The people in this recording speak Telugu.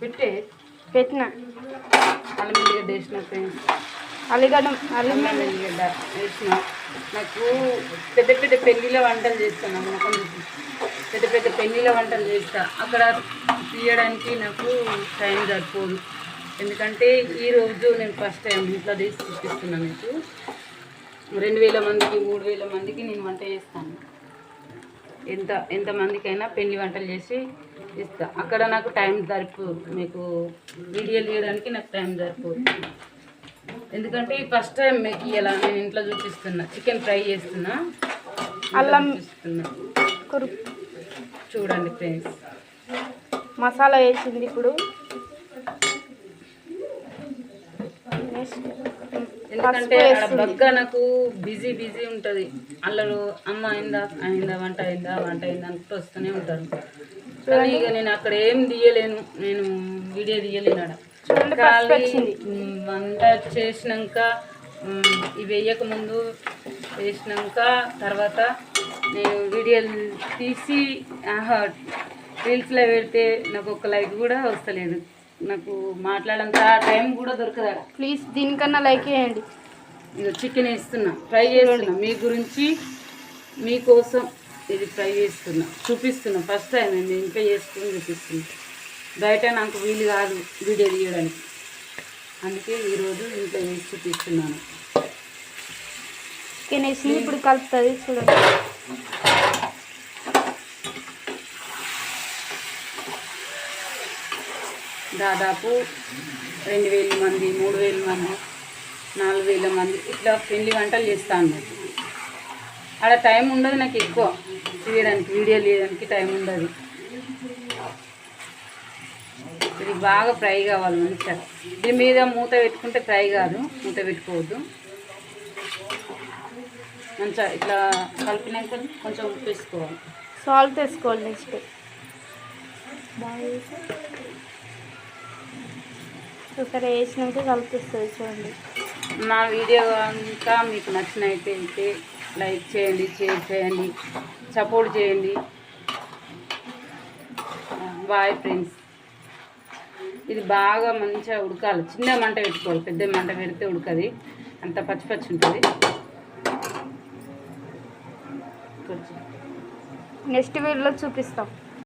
పెట్టిన అల్లం ఎల్లిగడ్డ వేసిన ఫ్రెండ్స్. అల్లం ఎల్లిగడ్డ వేసిన. నాకు పెద్ద పెద్ద పెళ్ళిళ్ళ వంటలు చేస్తాను. పెద్ద పెద్ద పెళ్ళిళ్ళ వంటలు చేస్తా. అక్కడ తీయడానికి నాకు టైం సరిపోదు. ఎందుకంటే ఈరోజు నేను ఫస్ట్ టైం ఇంట్లో తీసి చూపిస్తున్నాను. మీకు 2000 మందికి 3000 మందికి నేను వంట చేస్తాను. ఎంతమందికైనా పెళ్లి వంటలు చేసి ఇస్తా. అక్కడ నాకు టైం సరిపోదు. మీకు వీడియోలు తీయడానికి నాకు టైం సరిపోదు. ఎందుకంటే ఫస్ట్ టైం మీకు ఇలా నేను ఇంట్లో చూపిస్తున్నా. చికెన్ ఫ్రై చేస్తున్నా. అల్లం చూపిస్తున్నా. చూడండి ఫ్రెండ్స్. మసాలా వేసింది. ఇప్పుడు ఎందుకంటే బగ్గా నాకు బిజీ ఉంటుంది. అల్లలు అమ్మ అయిందా వంట అయిందా అనుకుంటూ వస్తూనే ఉంటారు. కానీ ఇక నేను అక్కడ ఏం తీయలేను. నేను వీడియో తీయలేను. వంట చేసినాక ఇవి వేయకముందు వేసినాక తర్వాత నేను వీడియోలు తీసి రీల్స్లో పెడితే నాకు ఒక లైక్ కూడా వస్తలేదు. నాకు మాట్లాడంత టైం కూడా దొరకదా. ప్లీజ్ దీనికన్నా లైక్ చేయండి. ఇక చికెన్ వేస్తున్నా, ఫ్రై చేస్తున్నా. మీ గురించి మీకోసం ఇది ఫ్రై చేస్తున్నా, చూపిస్తున్నా. ఫస్ట్ టైం నేను ఇంట్లో చేసుకుని చూపిస్తున్నా. బయట నాకు వీలు కాదు వీడియో తీయడానికి. అందుకే ఈరోజు ఇంట్లో వేసి చూపిస్తున్నాను. చికెన్ వేసి ఇప్పుడు కలుపుతుంది. చూడండి. దాదాపు 2000 మంది 3000 మంది 4000 మంది ఇట్లా పెళ్లి వంటలు చేస్తాను. అక్కడ టైం ఉండదు నాకు ఎక్కువ తీయడానికి. వీడియో తీయడానికి టైం ఉండదు. ఇది బాగా ఫ్రై కావాలి మంచిగా. దీని మీద మూత పెట్టుకుంటే ఫ్రై కాదు. మూత పెట్టుకోవద్దు. మంచిగా ఇట్లా కలిపినాక కొంచెం ఉప్పు వేసుకోవాలి. సాల్ట్ వేసుకోవాలి. నెక్స్ట్ ఒకసారి వేసినాక కలిపిస్తుంది. చూడండి. నా వీడియో ఇంకా మీకు నచ్చినట్టయితే లైక్ చేయండి, షేర్ చేయండి, సపోర్ట్ చేయండి. Bye friends. ఇది బాగా మంచిగా ఉడకాలి. చిన్న మంట పెట్టుకోవాలి. పెద్ద మంట పెడితే ఉడకది. అంత పచ్చి ఉంటుంది. నెక్స్ట్ వీడియోలో చూపిస్తాం.